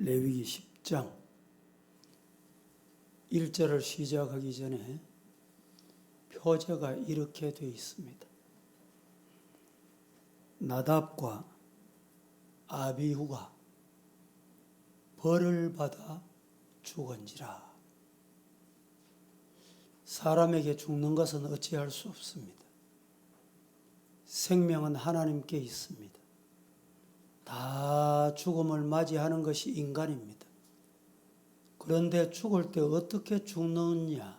레위기 10장 1절을 시작하기 전에 표제가 이렇게 되어 있습니다. 나답과 아비후가 벌을 받아 죽은지라. 사람에게 죽는 것은 어찌할 수 없습니다. 생명은 하나님께 있습니다. 다 죽음을 맞이하는 것이 인간입니다. 그런데 죽을 때 어떻게 죽느냐?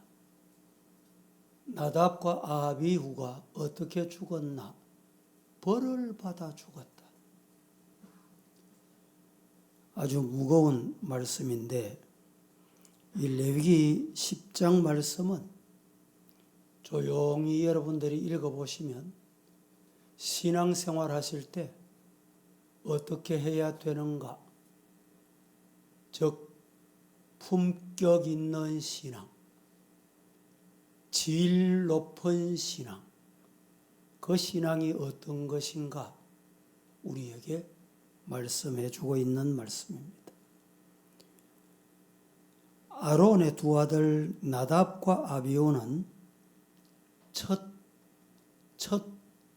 나답과 아비후가 어떻게 죽었나? 벌을 받아 죽었다. 아주 무거운 말씀인데 이 레위기 10장 말씀은 조용히 여러분들이 읽어보시면 신앙생활 하실 때 어떻게 해야 되는가? 즉 품격 있는 신앙, 질 높은 신앙, 그 신앙이 어떤 것인가 우리에게 말씀해 주고 있는 말씀입니다. 아론의 두 아들 나답과 아비후는 첫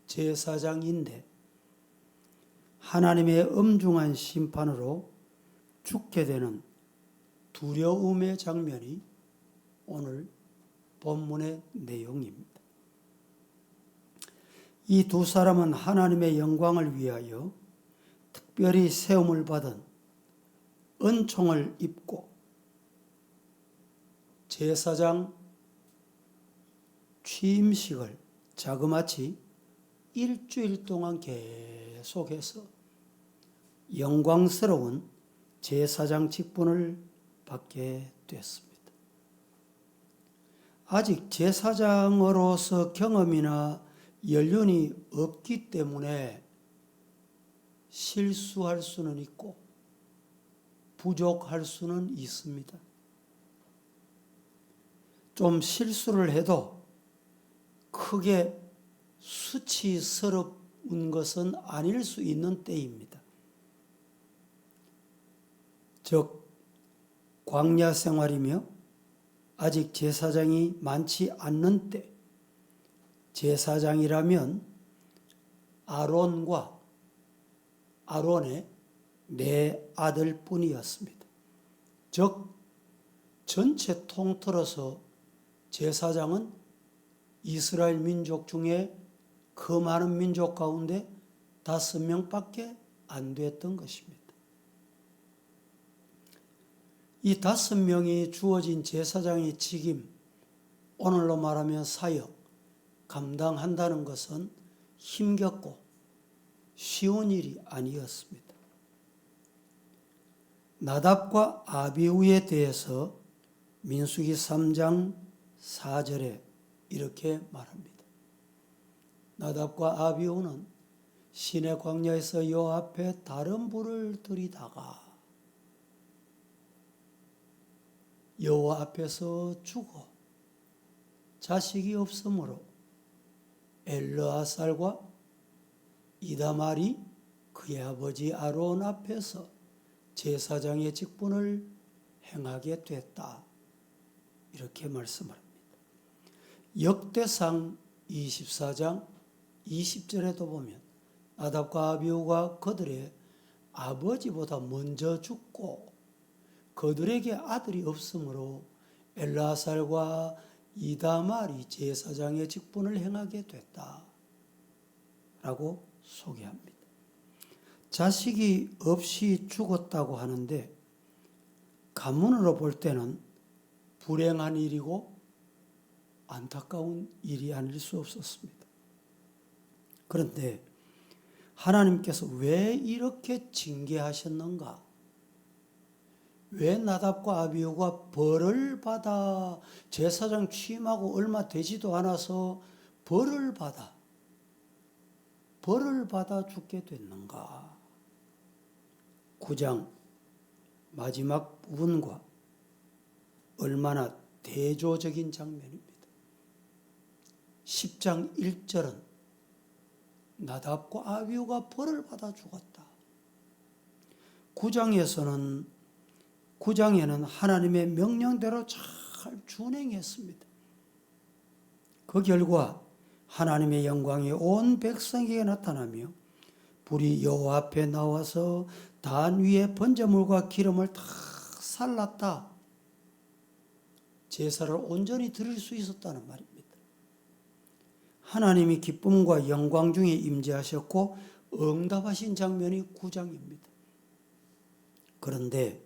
제사장인데 하나님의 엄중한 심판으로 죽게 되는 두려움의 장면이 오늘 본문의 내용입니다. 이 두 사람은 하나님의 영광을 위하여 특별히 세움을 받은 은총을 입고 제사장 취임식을 자그마치 일주일 동안 계속해서 영광스러운 제사장 직분을 받게 됐습니다. 아직 제사장으로서 경험이나 연륜이 없기 때문에 실수할 수는 있고 부족할 수는 있습니다. 좀 실수를 해도 크게 수치스러운 것은 아닐 수 있는 때입니다. 즉 광야 생활이며 아직 제사장이 많지 않는 때, 제사장이라면 아론의 네 아들뿐이었습니다. 즉 전체 통틀어서 제사장은 이스라엘 민족 중에 그 많은 민족 가운데 5명밖에 안 됐던 것입니다. 이 5명이 주어진 제사장의 직임, 오늘로 말하면 사역, 감당한다는 것은 힘겹고 쉬운 일이 아니었습니다. 나답과 아비후에 대해서 민수기 3장 4절에 이렇게 말합니다. 나답과 아비후는 시내 광야에서 여호와 앞에 다른 불을 들이다가 여호와 앞에서 죽어 자식이 없으므로 엘르아살과 이다말이 그의 아버지 아론 앞에서 제사장의 직분을 행하게 됐다. 이렇게 말씀을 합니다. 역대상 24장 20절에도 보면 나답과 아비후가 그들의 아버지보다 먼저 죽고 그들에게 아들이 없으므로 엘르아살과 이다말이 제사장의 직분을 행하게 됐다. 라고 소개합니다. 자식이 없이 죽었다고 하는데 가문으로 볼 때는 불행한 일이고 안타까운 일이 아닐 수 없었습니다. 그런데 하나님께서 왜 이렇게 징계하셨는가? 왜 나답과 아비후가 벌을 받아 제사장 취임하고 얼마 되지도 않아서 벌을 받아 죽게 됐는가? 9장 마지막 부분과 얼마나 대조적인 장면입니다. 10장 1절은 나답과 아비후가 벌을 받아 죽었다. 9장에서는 9장에는 하나님의 명령대로 잘 준행했습니다. 그 결과 하나님의 영광이 온 백성에게 나타나며 불이 여호와 앞에 나와서 단 위에 번제물과 기름을 다 살랐다. 제사를 온전히 드릴 수 있었다는 말입니다. 하나님이 기쁨과 영광 중에 임재하셨고 응답하신 장면이 9장입니다. 그런데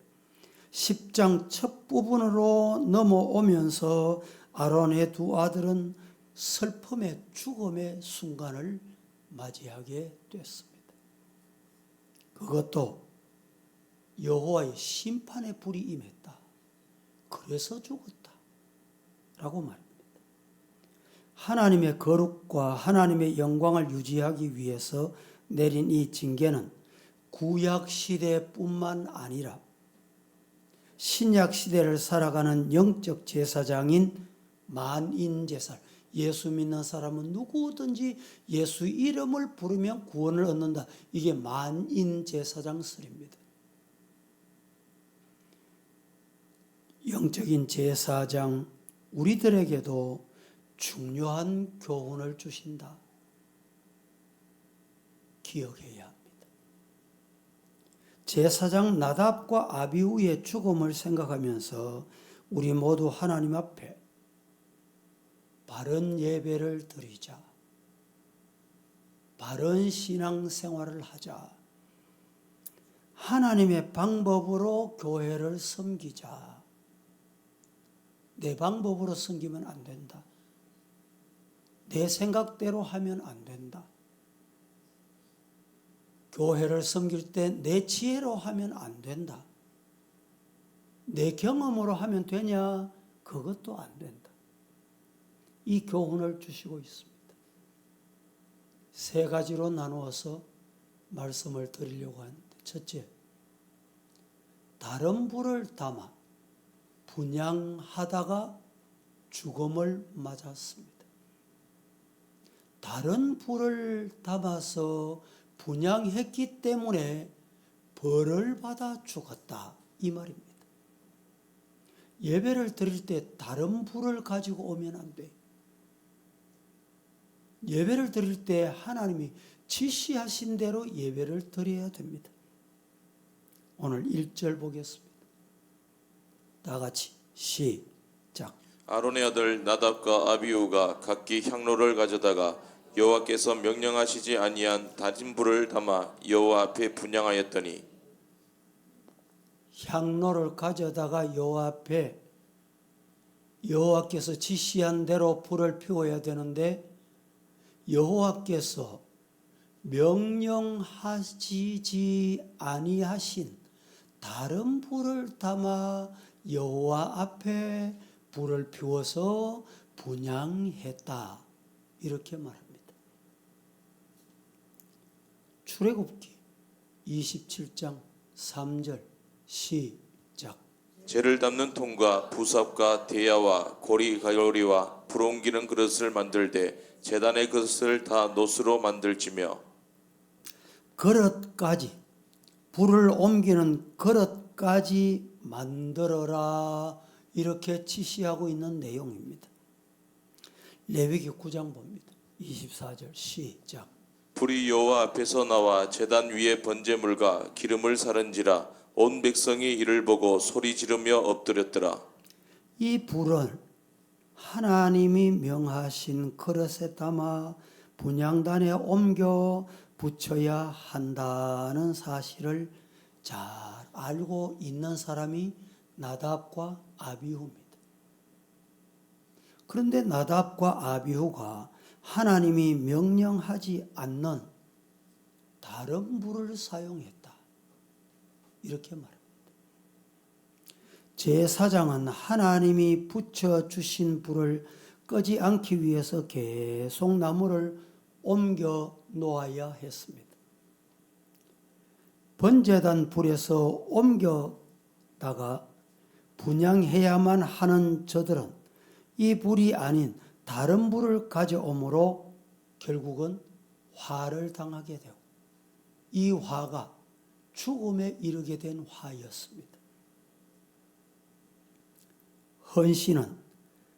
10장 첫 부분으로 넘어오면서 아론의 두 아들은 슬픔의 죽음의 순간을 맞이하게 됐습니다. 그것도 여호와의 심판의 불이 임했다. 그래서 죽었다. 라고 말합니다. 하나님의 거룩과 하나님의 영광을 유지하기 위해서 내린 이 징계는 구약 시대뿐만 아니라 신약 시대를 살아가는 영적 제사장인 만인제사, 예수 믿는 사람은 누구든지 예수 이름을 부르면 구원을 얻는다. 이게 만인제사장설입니다. 영적인 제사장 우리들에게도 중요한 교훈을 주신다. 기억해야 합니다. 제사장 나답과 아비후의 죽음을 생각하면서 우리 모두 하나님 앞에 바른 예배를 드리자. 바른 신앙생활을 하자. 하나님의 방법으로 교회를 섬기자. 내 방법으로 섬기면 안 된다. 내 생각대로 하면 안 된다. 교회를 섬길 때 내 지혜로 하면 안 된다. 내 경험으로 하면 되냐? 그것도 안 된다. 이 교훈을 주시고 있습니다. 세 가지로 나누어서 말씀을 드리려고 하는데, 첫째, 다른 불을 담아 분향하다가 죽음을 맞았습니다. 다른 불을 담아서 분향했기 때문에 벌을 받아 죽었다. 이 말입니다. 예배를 드릴 때 다른 불을 가지고 오면 안 돼. 예배를 드릴 때 하나님이 지시하신 대로 예배를 드려야 됩니다. 오늘 1절 보겠습니다. 다 같이 시작. 아론의 아들 나답과 아비후가 각기 향로를 가져다가 여호와께서 명령하시지 아니한 다진 불을 담아 여호와 앞에 분향하였더니, 향로를 가져다가 여호와 앞에 여호와께서 지시한 대로 불을 피워야 되는데 여호와께서 명령하시지 아니하신 다른 불을 담아 여호와 앞에 불을 피워서 분향했다. 이렇게 말합니다. 출애굽기 27장 3절 시작. 재를 담는 통과 부삽과 대야와 고리가요리와 불 옮기는 그릇을 만들되 제단의 그릇을 다 노스로 만들지며, 그릇까지, 불을 옮기는 그릇까지 만들어라. 이렇게 지시하고 있는 내용입니다. 레위기 9장 봅니다. 24절 시작. 불이 여호와 앞에서 나와 제단 위에 번제물과 기름을 사른지라 온 백성이 이를 보고 소리 지르며 엎드렸더라. 이 불을 하나님이 명하신 그릇에 담아 분향단에 옮겨 붙여야 한다는 사실을 잘 알고 있는 사람이 나답과 아비후입니다. 그런데 나답과 아비후가 하나님이 명령하지 않는 다른 불을 사용했다. 이렇게 말합니다. 제사장은 하나님이 붙여주신 불을 끄지 않기 위해서 계속 나무를 옮겨 놓아야 했습니다. 번제단 불에서 옮겨다가 분향해야만 하는 저들은 이 불이 아닌 다른 불을 가져오므로 결국은 화를 당하게 되고, 이 화가 죽음에 이르게 된 화였습니다. 헌신은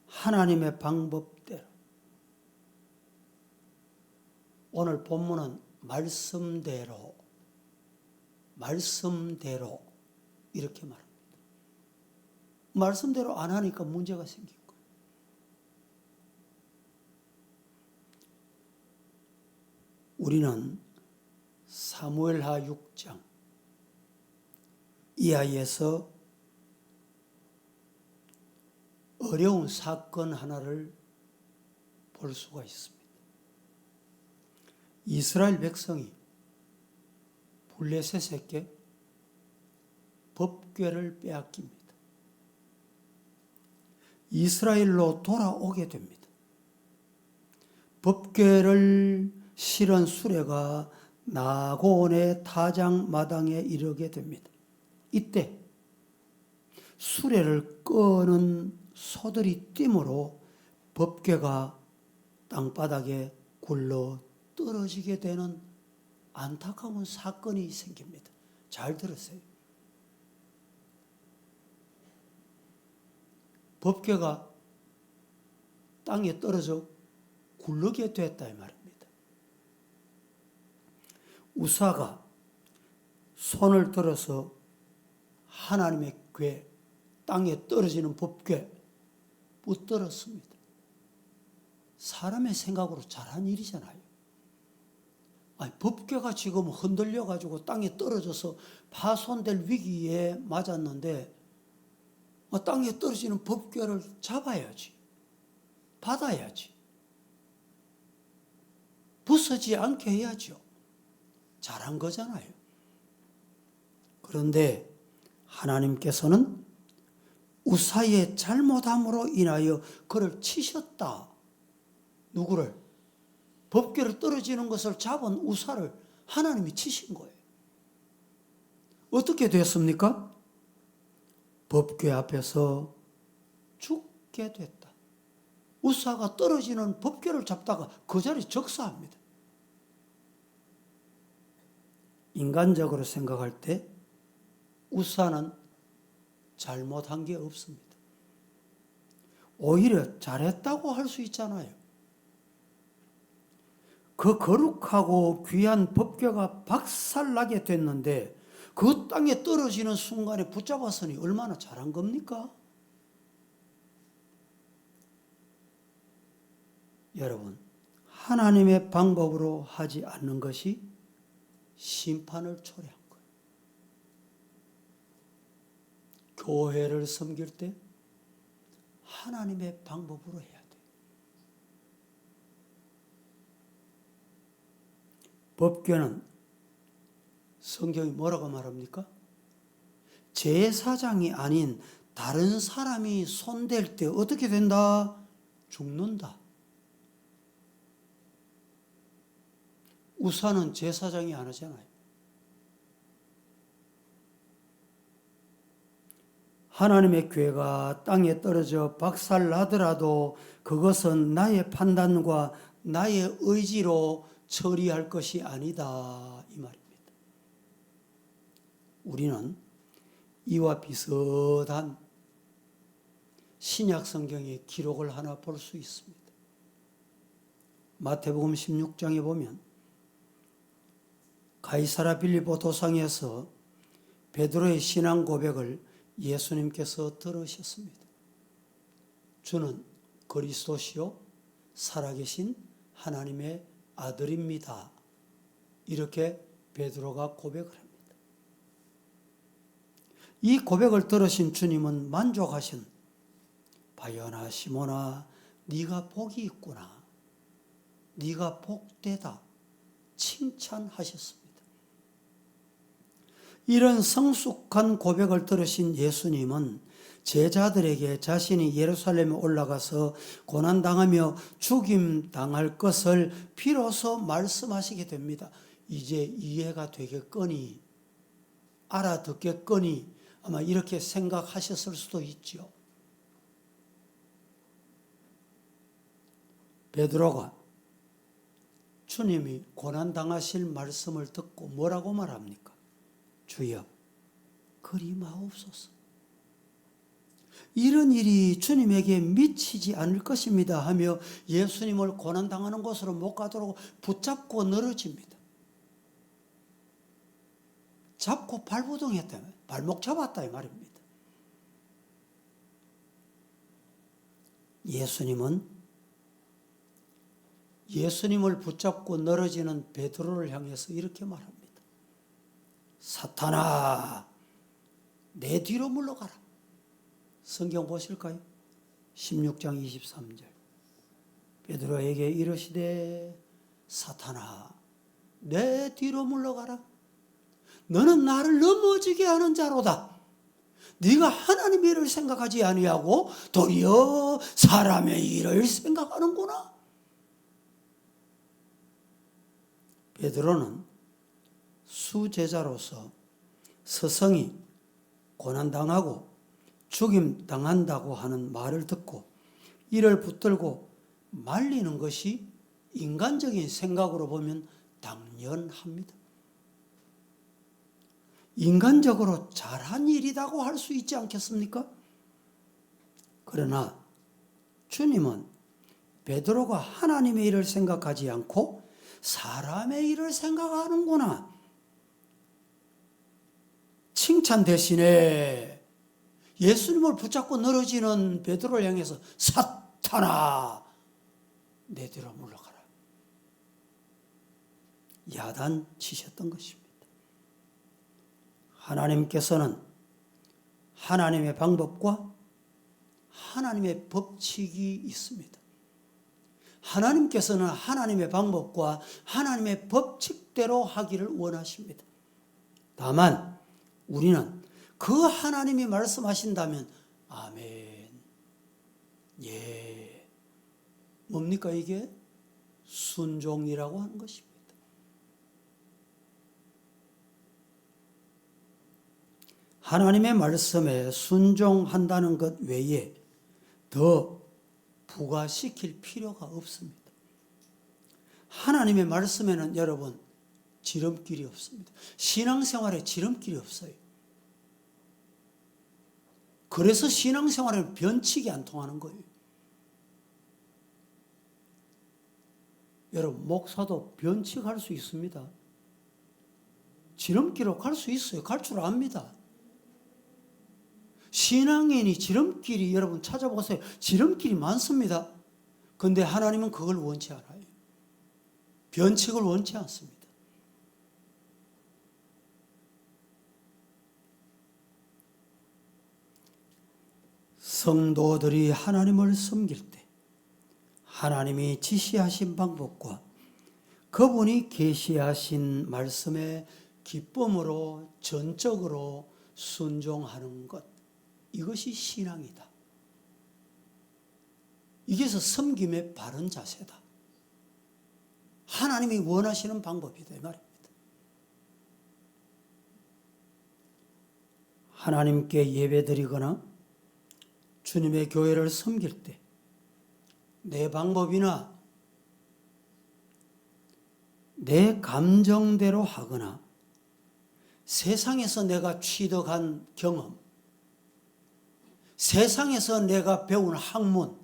하나님의 방법대로. 오늘 본문은 말씀대로 이렇게 말합니다. 말씀대로 안 하니까 문제가 생긴 거예요. 우리는 사무엘하 6장 이하에서 어려운 사건 하나를 볼 수가 있습니다. 이스라엘 백성이 블레셋에게 법궤를 빼앗깁니다. 이스라엘로 돌아오게 됩니다. 법궤를 실은 수레가 나곤의 타작마당에 이르게 됩니다. 이때 수레를 끄는 소들이 띠므로 법궤가 땅바닥에 굴러 떨어지게 되는 안타까운 사건이 생깁니다. 잘 들으세요. 법궤가 땅에 떨어져 굴르게 됐다 이 말입니다. 우사가 손을 들어서 하나님의 궤, 땅에 떨어지는 법궤 붙들었습니다. 사람의 생각으로 잘한 일이잖아요. 아니, 법궤가 지금 흔들려가지고 땅에 떨어져서 파손될 위기에 맞았는데 땅에 떨어지는 법궤를 잡아야지. 받아야지. 부서지지 않게 해야죠. 잘한 거잖아요. 그런데 하나님께서는 우사의 잘못함으로 인하여 그를 치셨다. 누구를? 법궤를 떨어지는 것을 잡은 우사를 하나님이 치신 거예요. 어떻게 됐습니까? 법궤 앞에서 죽게 됐다. 우사가 떨어지는 법궤를 잡다가 그 자리에 적사합니다. 인간적으로 생각할 때 우사는 잘못한 게 없습니다. 오히려 잘했다고 할 수 있잖아요. 그 거룩하고 귀한 법궤가 박살나게 됐는데 그 땅에 떨어지는 순간에 붙잡았으니 얼마나 잘한 겁니까? 여러분, 하나님의 방법으로 하지 않는 것이 심판을 초래한 거예요. 교회를 섬길 때 하나님의 방법으로 해야 돼요. 법궤는 성경이 뭐라고 말합니까? 제사장이 아닌 다른 사람이 손댈 때 어떻게 된다? 죽는다. 우사는 제사장이 안 하잖아요. 하나님의 궤가 땅에 떨어져 박살나더라도 그것은 나의 판단과 나의 의지로 처리할 것이 아니다 이 말입니다. 우리는 이와 비슷한 신약 성경의 기록을 하나 볼 수 있습니다. 마태복음 16장에 보면 가이사랴 빌립보 도상에서 베드로의 신앙 고백을 예수님께서 들으셨습니다. 주는 그리스도시요 살아계신 하나님의 아들입니다. 이렇게 베드로가 고백을 합니다. 이 고백을 들으신 주님은 만족하신 바요나 시몬아 네가 복이 있구나. 네가 복되다. 칭찬하셨습니다. 이런 성숙한 고백을 들으신 예수님은 제자들에게 자신이 예루살렘에 올라가서 고난당하며 죽임당할 것을 비로소 말씀하시게 됩니다. 이제 이해가 되겠거니, 알아듣겠거니, 아마 이렇게 생각하셨을 수도 있죠. 베드로가 주님이 고난당하실 말씀을 듣고 뭐라고 말합니까? 주여, 그리 마옵소서. 이런 일이 주님에게 미치지 않을 것입니다 하며 예수님을 고난당하는 곳으로 못 가도록 붙잡고 늘어집니다. 잡고 발부동했다, 발목 잡았다 이 말입니다. 예수님을 붙잡고 늘어지는 베드로를 향해서 이렇게 말합니다. 사탄아, 내 뒤로 물러가라. 성경 보실까요? 16장 23절. 베드로에게 이르시되 사탄아, 내 뒤로 물러가라. 너는 나를 넘어지게 하는 자로다. 네가 하나님의 일을 생각하지 아니하고 도리어 사람의 일을 생각하는구나. 베드로는 수제자로서 스승이 고난당하고 죽임당한다고 하는 말을 듣고 이를 붙들고 말리는 것이 인간적인 생각으로 보면 당연합니다. 인간적으로 잘한 일이라고 할 수 있지 않겠습니까? 그러나 주님은 베드로가 하나님의 일을 생각하지 않고 사람의 일을 생각하는구나. 칭찬 대신에 예수님을 붙잡고 늘어지는 베드로를 향해서 사탄아, 내 뒤로 물러가라. 야단치셨던 것입니다. 하나님께서는 하나님의 방법과 하나님의 법칙이 있습니다. 하나님께서는 하나님의 방법과 하나님의 법칙대로 하기를 원하십니다. 다만 우리는 그 하나님이 말씀하신다면 아멘, 예, 뭡니까 이게? 순종이라고 하는 것입니다. 하나님의 말씀에 순종한다는 것 외에 더 부과시킬 필요가 없습니다. 하나님의 말씀에는 여러분 지름길이 없습니다. 신앙생활에 지름길이 없어요. 그래서 신앙생활에 변칙이 안 통하는 거예요. 여러분 목사도 변칙할 수 있습니다. 지름길로 갈 수 있어요. 갈 줄 압니다. 신앙인이 지름길이 여러분 찾아보세요. 지름길이 많습니다. 그런데 하나님은 그걸 원치 않아요. 변칙을 원치 않습니다. 성도들이 하나님을 섬길 때 하나님이 지시하신 방법과 그분이 계시하신 말씀에 기쁨으로 전적으로 순종하는 것, 이것이 신앙이다. 이게서 섬김의 바른 자세다. 하나님이 원하시는 방법이다 이 말입니다. 하나님께 예배드리거나 주님의 교회를 섬길 때 내 방법이나 내 감정대로 하거나 세상에서 내가 취득한 경험, 세상에서 내가 배운 학문,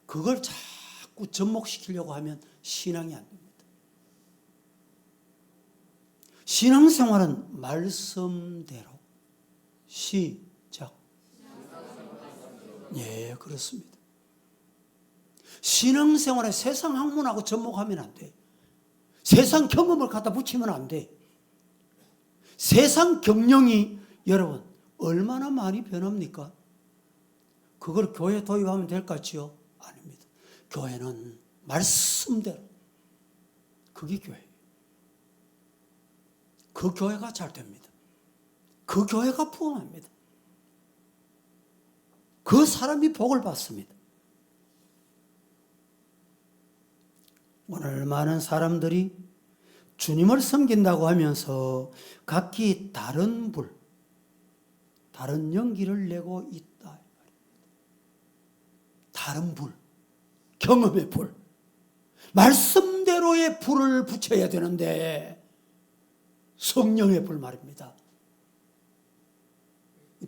그걸 자꾸 접목시키려고 하면 신앙이 안 됩니다. 신앙생활은 말씀대로. 시작. 예, 그렇습니다. 신앙생활에 세상 학문하고 접목하면 안 돼. 세상 경험을 갖다 붙이면 안 돼. 세상 경영이 여러분 얼마나 많이 변합니까? 그걸 교회에 도입하면 될 것 같지요? 아닙니다. 교회는 말씀대로. 그게 교회예요. 그 교회가 잘 됩니다. 그 교회가 부흥합니다. 그 사람이 복을 받습니다. 오늘 많은 사람들이 주님을 섬긴다고 하면서 각기 다른 불, 다른 연기를 내고 있다. 다른 불, 경험의 불, 말씀대로의 불을 붙여야 되는데 성령의 불 말입니다.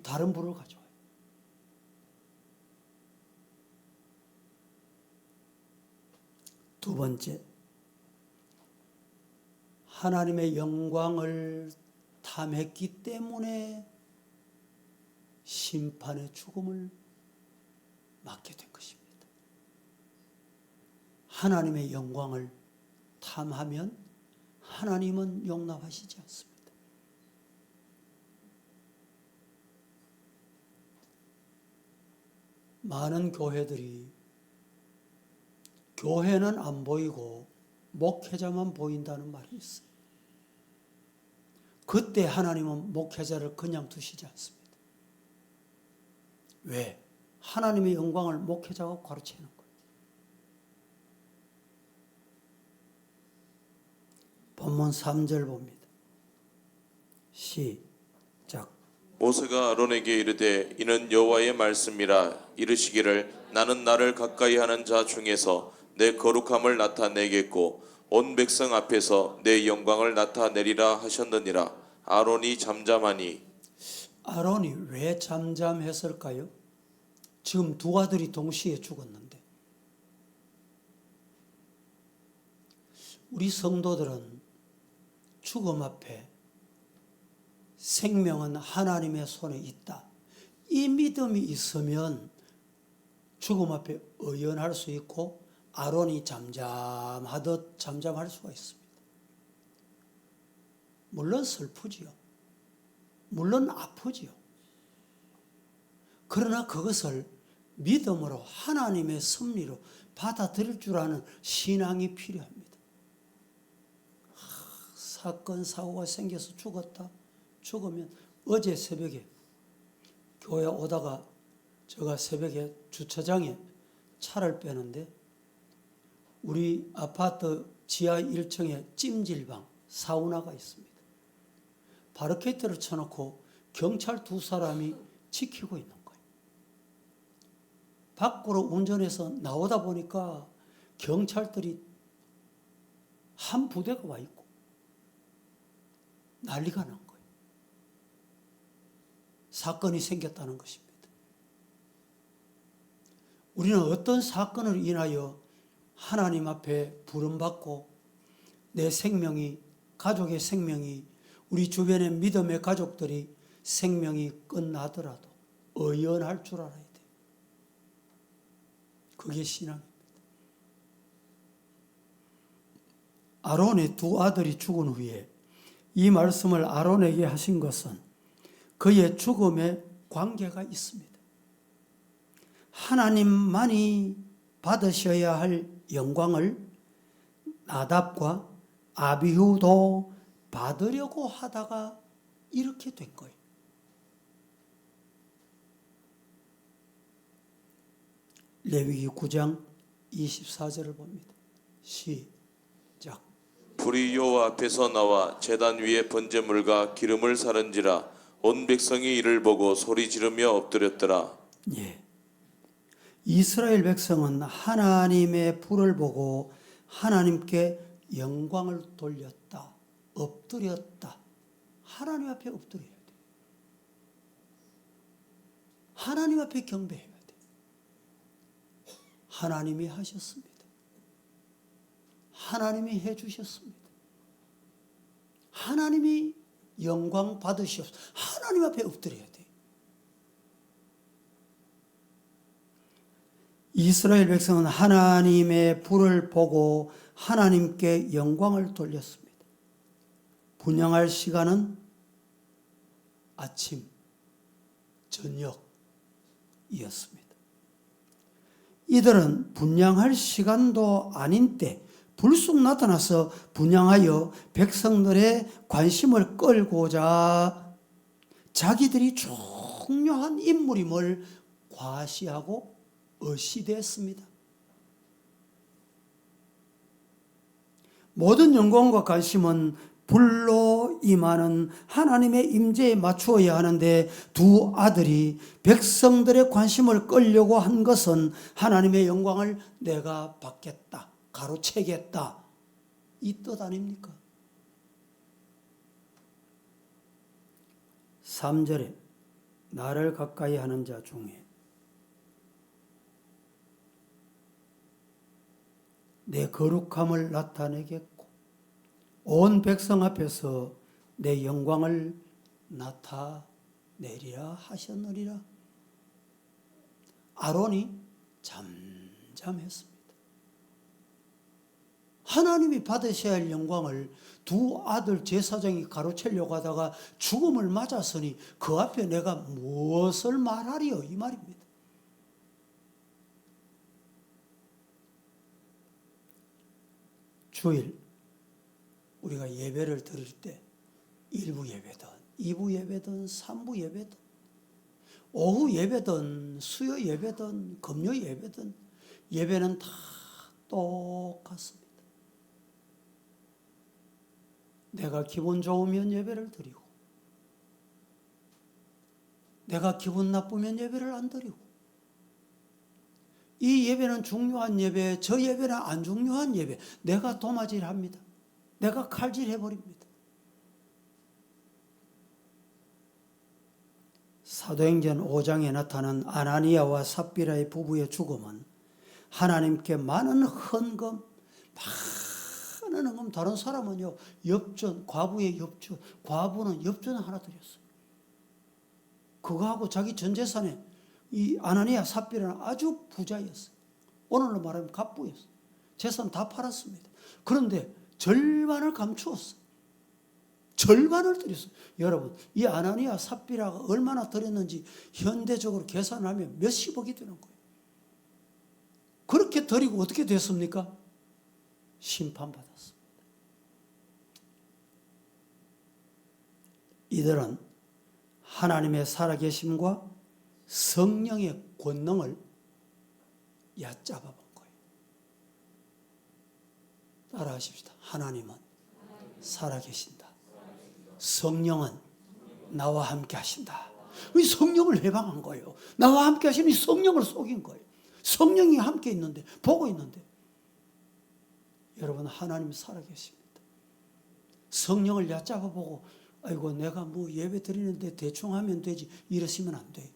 다른 불을 가져와요. 두 번째, 하나님의 영광을 탐했기 때문에 심판의 죽음을 맞게 된 것입니다. 하나님의 영광을 탐하면 하나님은 용납하시지 않습니다. 많은 교회들이 교회는 안 보이고 목회자만 보인다는 말이 있어요. 그때 하나님은 목회자를 그냥 두시지 않습니다. 왜? 하나님의 영광을 목회자가 가로채는 거예요. 본문 3절 봅니다. 시작. 모세가 아론에게 이르되 이는 여호와의 말씀이라 이르시기를 나는 나를 가까이 하는 자 중에서 내 거룩함을 나타내겠고 온 백성 앞에서 내 영광을 나타내리라 하셨느니라. 아론이 잠잠하니. 아론이 왜 잠잠했을까요? 지금 두 아들이 동시에 죽었는데. 우리 성도들은 죽음 앞에 생명은 하나님의 손에 있다. 이 믿음이 있으면 죽음 앞에 의연할 수 있고 아론이 잠잠하듯 잠잠할 수가 있습니다. 물론 슬프지요. 물론 아프지요. 그러나 그것을 믿음으로 하나님의 섭리로 받아들일 줄 아는 신앙이 필요합니다. 사건 사고가 생겨서 죽었다. 죽으면 어제 새벽에 교회 오다가 제가 새벽에 주차장에 차를 빼는데 우리 아파트 지하 1층에 찜질방, 사우나가 있습니다. 바리케이트를 쳐놓고 경찰 두 사람이 지키고 있는 거예요. 밖으로 운전해서 나오다 보니까 경찰들이 한 부대가 와 있고 난리가 난 거예요. 사건이 생겼다는 것입니다. 우리는 어떤 사건을 인하여 하나님 앞에 부름받고 내 생명이, 가족의 생명이, 우리 주변의 믿음의 가족들이 생명이 끝나더라도 의연할 줄 알아야 돼요. 그게 신앙입니다. 아론의 두 아들이 죽은 후에 이 말씀을 아론에게 하신 것은 그의 죽음에 관계가 있습니다. 하나님만이 받으셔야 할 영광을 나답과 아비후도 받으려고 하다가 이렇게 된 거예요. 레위기 9장 24절을 봅니다. 시작. 불이 여호와 앞에서 나와 제단 위에 번제물과 기름을 사른지라 온 백성이 이를 보고 소리 지르며 엎드렸더라. 예. 이스라엘 백성은 하나님의 불을 보고 하나님께 영광을 돌렸다. 엎드렸다. 하나님 앞에 엎드려야 돼. 하나님 앞에 경배해야 돼. 하나님이 하셨습니다. 하나님이 해주셨습니다. 하나님이 영광 받으시옵소서. 하나님 앞에 엎드려야 돼. 이스라엘 백성은 하나님의 불을 보고 하나님께 영광을 돌렸습니다. 분향할 시간은 아침, 저녁이었습니다. 이들은 분향할 시간도 아닌 때 불쑥 나타나서 분향하여 백성들의 관심을 끌고자 자기들이 중요한 인물임을 과시하고 의시됐습니다. 모든 영광과 관심은 불로 임하는 하나님의 임재에 맞추어야 하는데 두 아들이 백성들의 관심을 끌려고 한 것은 하나님의 영광을 내가 받겠다, 가로채겠다, 이 뜻 아닙니까? 3절에 나를 가까이 하는 자 중에 내 거룩함을 나타내겠고 온 백성 앞에서 내 영광을 나타내리라 하셨느니라. 아론이 잠잠했습니다. 하나님이 받으셔야 할 영광을 두 아들 제사장이 가로채려고 하다가 죽음을 맞았으니 그 앞에 내가 무엇을 말하리요? 이 말입니다. 주일 우리가 예배를 드릴 때 1부 예배든 2부 예배든 3부 예배든 오후 예배든 수요 예배든 금요 예배든 예배는 다 똑같습니다. 내가 기분 좋으면 예배를 드리고 내가 기분 나쁘면 예배를 안 드리고 이 예배는 중요한 예배, 저 예배는 안 중요한 예배. 내가 도마질합니다. 내가 칼질해버립니다. 사도행전 5장에 나타난 아나니아와 삽비라의 부부의 죽음은 하나님께 많은 헌금, 다른 사람은요, 엽전, 과부의 엽전, 과부는 엽전 하나 드렸어요. 그거하고 자기 전 재산에 이 아나니아 삽비라는 아주 부자였어요. 오늘로 말하면 갑부였어요. 재산 다 팔았습니다. 그런데 절반을 감추었어요. 절반을 드렸어요. 여러분, 이 아나니아 삽비라가 얼마나 드렸는지 현대적으로 계산하면 몇십억이 되는 거예요. 그렇게 드리고 어떻게 됐습니까? 심판받았습니다. 이들은 하나님의 살아계심과 성령의 권능을 얕잡아 본 거예요. 따라 하십시다. 하나님은 살아계신다. 성령은 나와 함께 하신다. 이 성령을 해방한 거예요. 나와 함께 하시는 이 성령을 속인 거예요. 성령이 함께 있는데, 보고 있는데. 여러분, 하나님 살아계십니다. 성령을 얕잡아 보고, 아이고, 내가 뭐 예배 드리는데 대충 하면 되지. 이러시면 안 돼요.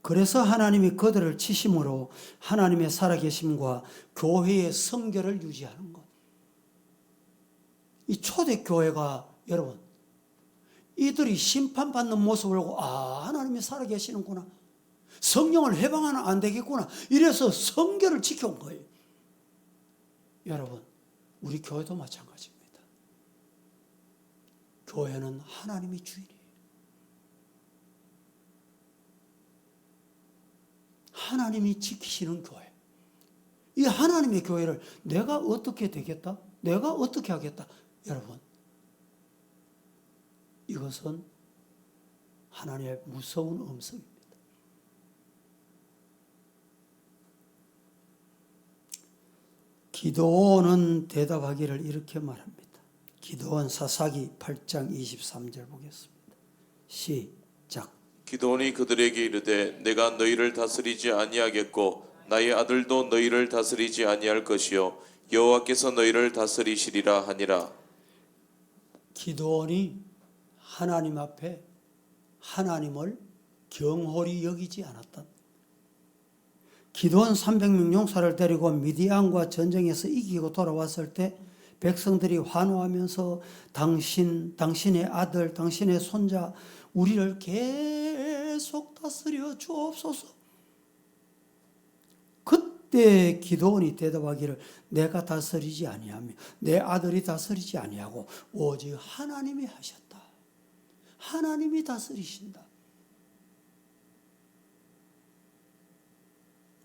그래서 하나님이 그들을 치심으로 하나님의 살아계심과 교회의 성결을 유지하는 것. 이 초대교회가 여러분, 이들이 심판받는 모습을 보고 하나님이 살아계시는구나. 성령을 해방하면 안 되겠구나. 이래서 성결을 지켜온 거예요. 여러분, 우리 교회도 마찬가지입니다. 교회는 하나님이 주인이에요. 하나님이 지키시는 교회. 이 하나님의 교회를 내가 어떻게 되겠다? 내가 어떻게 하겠다? 여러분, 이것은 하나님의 무서운 음성입니다. 기드온은 대답하기를 이렇게 말합니다. 기드온 사사기 8장 23절 보겠습니다. 시작. 기드온이 그들에게 이르되 내가 너희를 다스리지 아니하겠고 나의 아들도 너희를 다스리지 아니할 것이요 여호와께서 너희를 다스리시리라 하니라. 기드온이 하나님 앞에 하나님을 경홀히 여기지 않았다. 기드온 300명 용사를 데리고 미디안과 전쟁에서 이기고 돌아왔을 때 백성들이 환호하면서 당신의 아들, 당신의 손자 우리를 계속 다스려 주옵소서. 그때 기드온이 대답하기를 내가 다스리지 아니하며 내 아들이 다스리지 아니하고 오직 하나님이 하셨다. 하나님이 다스리신다.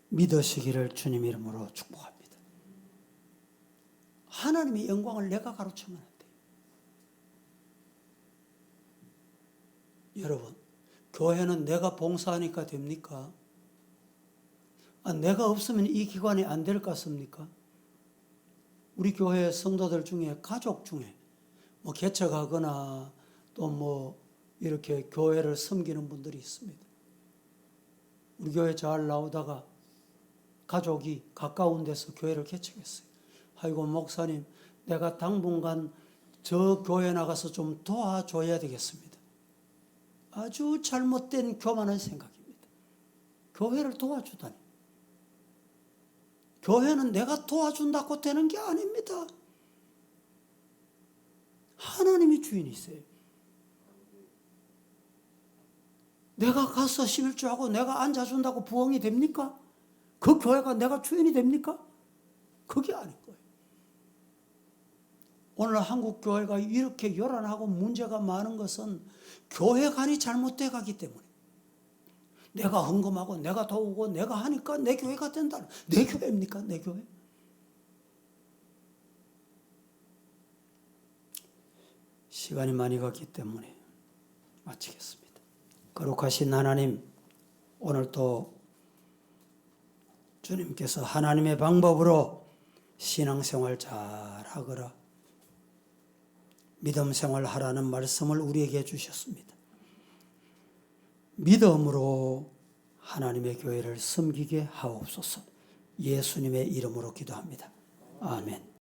믿으시기를 주님 이름으로 축복합니다. 하나님의 영광을 내가 가로채면 안 돼요. 여러분, 교회는 내가 봉사하니까 됩니까? 내가 없으면 이 기관이 안 될 것 같습니까? 우리 교회 성도들 중에 가족 중에 뭐 개척하거나 또 뭐 이렇게 교회를 섬기는 분들이 있습니다. 우리 교회 잘 나오다가 가족이 가까운 데서 교회를 개척했어요. 아이고 목사님, 내가 당분간 저 교회 나가서 좀 도와줘야 되겠습니다. 아주 잘못된 교만한 생각입니다. 교회를 도와주다니. 교회는 내가 도와준다고 되는 게 아닙니다. 하나님이 주인이세요. 내가 가서 11조하고 내가 앉아준다고 부흥이 됩니까? 그 교회가 내가 주인이 됩니까? 그게 아닌 거예요. 오늘 한국 교회가 이렇게 요란하고 문제가 많은 것은 교회관이 잘못돼 가기 때문에, 내가 헌금하고 내가 도우고 내가 하니까 내 교회가 된다. 내 교회입니까? 내 교회? 시간이 많이 갔기 때문에 마치겠습니다. 거룩하신 하나님, 오늘도 주님께서 하나님의 방법으로 신앙생활 잘하거라, 믿음생활 하라는 말씀을 우리에게 주셨습니다. 믿음으로 하나님의 교회를 섬기게 하옵소서. 예수님의 이름으로 기도합니다. 아멘.